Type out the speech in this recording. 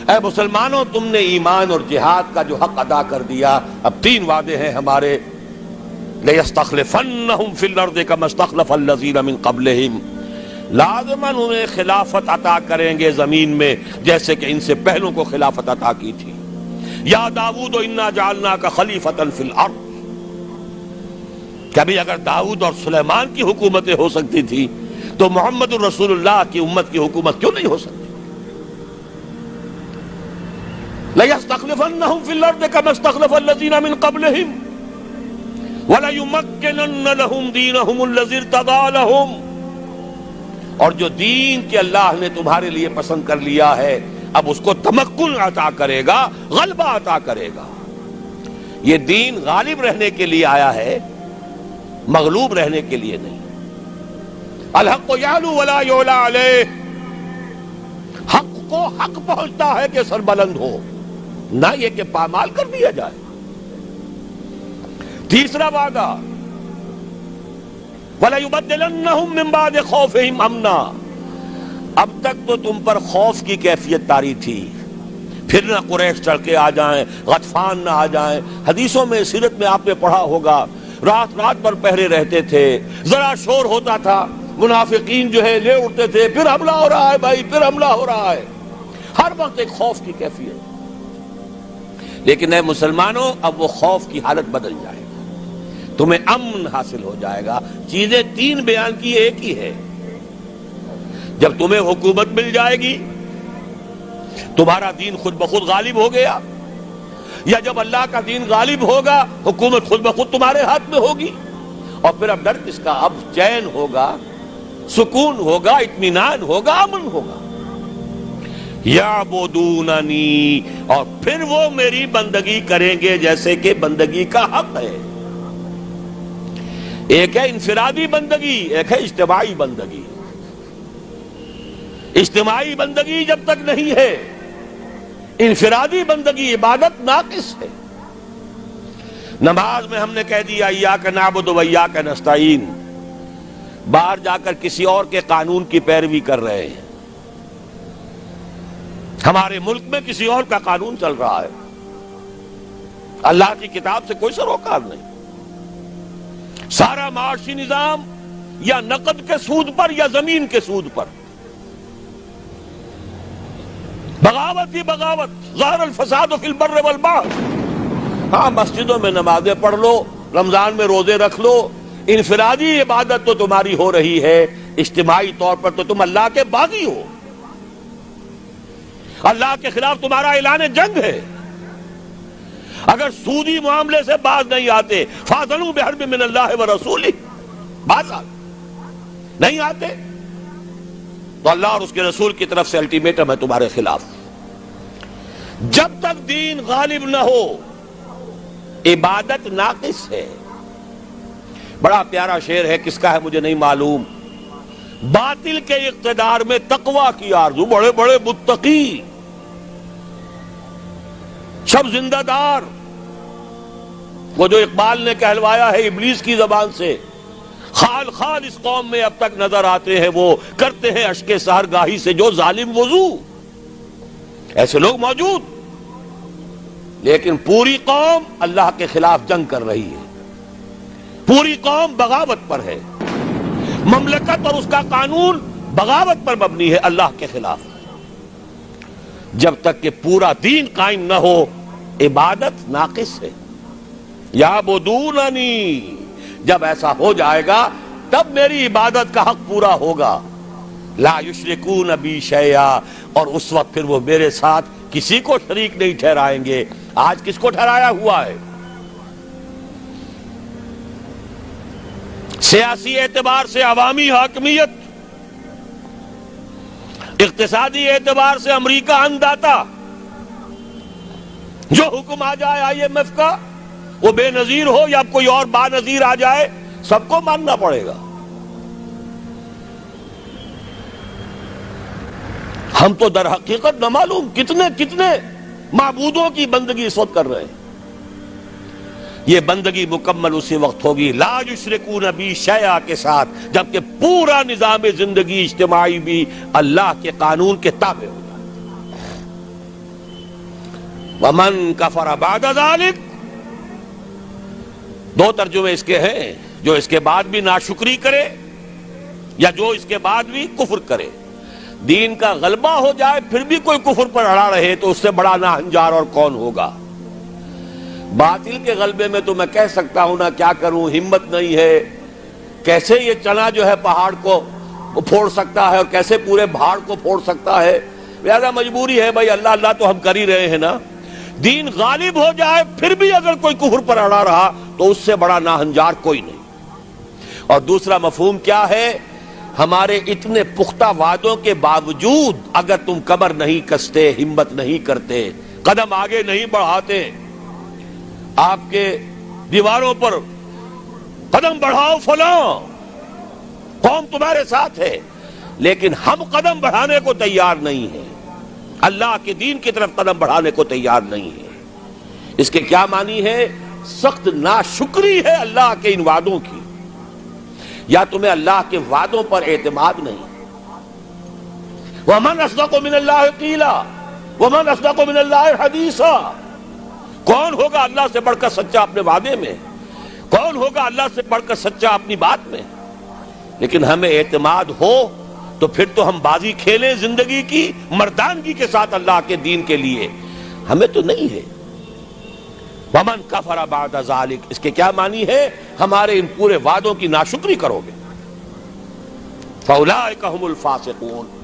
اے مسلمانوں، تم نے ایمان اور جہاد کا جو حق ادا کر دیا، اب 3 وعدے ہیں ہمارے۔ لَيَسْتَخْلِفَنَّهُمْ فِي الْأَرْضِ كَمَا اسْتَخْلَفَ الَّذِينَ مِنْ قَبْلِهِمْ، لازماً انہیں خلافت عطا کریں گے زمین میں جیسے کہ ان سے پہلوں کو خلافت عطا کی تھی۔ یا داؤد انا جعلناک خلیفۃ فی الارض، کبھی اگر داؤد اور سلیمان کی حکومتیں ہو سکتی تھی تو محمد الرسول اللہ کی امت کی حکومت کیوں نہیں ہو سکتی؟ لَيَسْتَخْلِفَنَّهُمْ فِي الْأَرْضِ كَمَا اسْتَخْلَفَ الَّذِينَ مِنْ قَبْلِهِمْ وَلَيُمَكِّنَنَّ لَهُمْ دِينَهُمُ الَّذِي ارْتَضَىٰ لَهُمْ، اور جو دین کہ اللہ نے تمہارے لیے پسند کر لیا ہے اب اس کو تمکن عطا کرے گا، غلبہ عطا کرے گا۔ یہ دین غالب رہنے کے لیے آیا ہے، مغلوب رہنے کے لیے نہیں۔ الحق یعلو ولا یعلی علیہ، حق کو حق پہنچتا ہے کہ سر بلند ہو، نہ یہ کہ پامال کر دیا جائے۔ تیسرا وعدہ وَلَيُبَدِّلَنَّهُمْ مِنْ بَعْدِ خَوْفِهِمْ أَمْنًا، اب تک تو تم پر خوف کی کیفیت طاری تھی، پھر نہ قریش چڑھ کے آ جائیں، غطفان نہ آ جائیں۔ حدیثوں میں، سیرت میں آپ نے پڑھا ہوگا، رات رات پر پہرے رہتے تھے، ذرا شور ہوتا تھا منافقین جو ہے لے اٹھتے تھے، پھر حملہ ہو رہا ہے بھائی، پھر حملہ ہو رہا ہے، ہر وقت ایک خوف کی کیفیت۔ لیکن اے مسلمانوں، اب وہ خوف کی حالت بدل جائے گا، تمہیں امن حاصل ہو جائے گا۔ چیزیں 3 بیان کی، ایک ہی ہے۔ جب تمہیں حکومت مل جائے گی، تمہارا دین خود بخود غالب ہو گیا، یا جب اللہ کا دین غالب ہوگا حکومت خود بخود تمہارے ہاتھ میں ہوگی، اور پھر اب ڈر کس کا؟ اب چین ہوگا، سکون ہوگا، اطمینان ہوگا، امن ہوگا۔ یعبدوننی، اور پھر وہ میری بندگی کریں گے جیسے کہ بندگی کا حق ہے۔ ایک ہے انفرادی بندگی، ایک ہے اجتماعی بندگی۔ اجتماعی بندگی جب تک نہیں ہے، انفرادی بندگی عبادت ناقص ہے۔ نماز میں ہم نے کہہ دیا ایاک نعبد و ایاک نستعین، باہر جا کر کسی اور کے قانون کی پیروی کر رہے ہیں۔ ہمارے ملک میں کسی اور کا قانون چل رہا ہے، اللہ کی کتاب سے کوئی سروکار نہیں۔ سارا معاشی نظام یا نقد کے سود پر یا زمین کے سود پر، بغاوت ہی بغاوت، ظہر الفساد فی البر والبحر۔ ہاں، مسجدوں میں نمازیں پڑھ لو، رمضان میں روزے رکھ لو، انفرادی عبادت تو تمہاری ہو رہی ہے، اجتماعی طور پر تو تم اللہ کے باغی ہو، اللہ کے خلاف تمہارا اعلان جنگ ہے۔ اگر سودی معاملے سے باز نہیں آتے، فاذنوا بحرب من اللہ ورسولہ، باز نہیں آتے تو اللہ اور اس کے رسول کی طرف سے الٹیمیٹم ہے تمہارے خلاف۔ جب تک دین غالب نہ ہو، عبادت ناقص ہے۔ بڑا پیارا شعر ہے، کس کا ہے مجھے نہیں معلوم، باطل کے اقتدار میں تقوی کی آرزو، بڑے بڑے متقی سب زندہ دار، وہ جو اقبال نے کہلوایا ہے ابلیس کی زبان سے، خال خال اس قوم میں اب تک نظر آتے ہیں، وہ کرتے ہیں اشک سحرگاہی سے جو ظالم وضو۔ ایسے لوگ موجود، لیکن پوری قوم اللہ کے خلاف جنگ کر رہی ہے، پوری قوم بغاوت پر ہے، مملکت اور اس کا قانون بغاوت پر مبنی ہے، اللہ کے خلاف۔ جب تک کہ پورا دین قائم نہ ہو، عبادت ناقص ہے۔ یعبدوننی، جب ایسا ہو جائے گا تب میری عبادت کا حق پورا ہوگا۔ لا یشرکون بی شیئا، اور اس وقت پھر وہ میرے ساتھ کسی کو شریک نہیں ٹھہرائیں گے۔ آج کس کو ٹھہرایا ہوا ہے؟ سیاسی اعتبار سے عوامی حاکمیت، اقتصادی اعتبار سے امریکہ انداتا، جو حکم آ جائے IMF کا، وہ بے نظیر ہو یا کوئی اور با نظیر آ جائے، سب کو ماننا پڑے گا۔ ہم تو در حقیقت نہ معلوم کتنے کتنے معبودوں کی بندگی اس وقت کر رہے ہیں۔ یہ بندگی مکمل اسی وقت ہوگی لا یشرکون بی شیئا کے ساتھ، جبکہ پورا نظام زندگی اجتماعی بھی اللہ کے قانون کے تابع ہو جائے۔ ومن کفر بعد ذلک، دو ترجمے اس کے ہیں، جو اس کے بعد بھی ناشکری کرے یا جو اس کے بعد بھی کفر کرے۔ دین کا غلبہ ہو جائے پھر بھی کوئی کفر پر اڑا رہے تو اس سے بڑا ناہنجار اور کون ہوگا۔ باطل کے غلبے میں تو میں کہہ سکتا ہوں نا، کیا کروں، ہمت نہیں ہے، کیسے یہ چنا جو ہے پہاڑ کو پھوڑ سکتا ہے اور کیسے پورے پہاڑ کو پھوڑ سکتا ہے، لہذا مجبوری ہے بھائی، اللہ اللہ تو ہم کر ہی رہے ہیں نا۔ دین غالب ہو جائے پھر بھی اگر کوئی کفر پر اڑا رہا تو اس سے بڑا ناہنجار کوئی نہیں۔ اور دوسرا مفہوم کیا ہے، ہمارے اتنے پختہ وعدوں کے باوجود اگر تم کمر نہیں کستے، ہمت نہیں کرتے، قدم آگے نہیں بڑھاتے، آپ کے دیواروں پر قدم بڑھاؤ فلاں، قوم تمہارے ساتھ ہے، لیکن ہم قدم بڑھانے کو تیار نہیں ہیں، اللہ کے دین کی طرف قدم بڑھانے کو تیار نہیں ہے۔ اس کے کیا معنی ہے؟ سخت ناشکری ہے اللہ کے ان وعدوں کی، یا تمہیں اللہ کے وعدوں پر اعتماد نہیں۔ وَمَنْ أَصْدَقُ مِنَ اللَّهِ قِيلًا وَمَنْ أَصْدَقُ مِنَ اللَّهِ حَدِيثًا، کون ہوگا اللہ سے بڑھ کر سچا اپنے وعدے میں، کون ہوگا اللہ سے بڑھ کر سچا اپنی بات میں؟ لیکن ہمیں اعتماد ہو تو پھر تو ہم بازی کھیلیں زندگی کی مردانگی کے ساتھ اللہ کے دین کے لیے، ہمیں تو نہیں ہے۔ وَمَنْ كَفَرَ بَعْدَ ذَلِكَ، اس کے کیا معنی ہے؟ ہمارے ان پورے وعدوں کی ناشکری کرو گے۔ فَأُولَئِكَ هُمُ الْفَاسِقُونَ،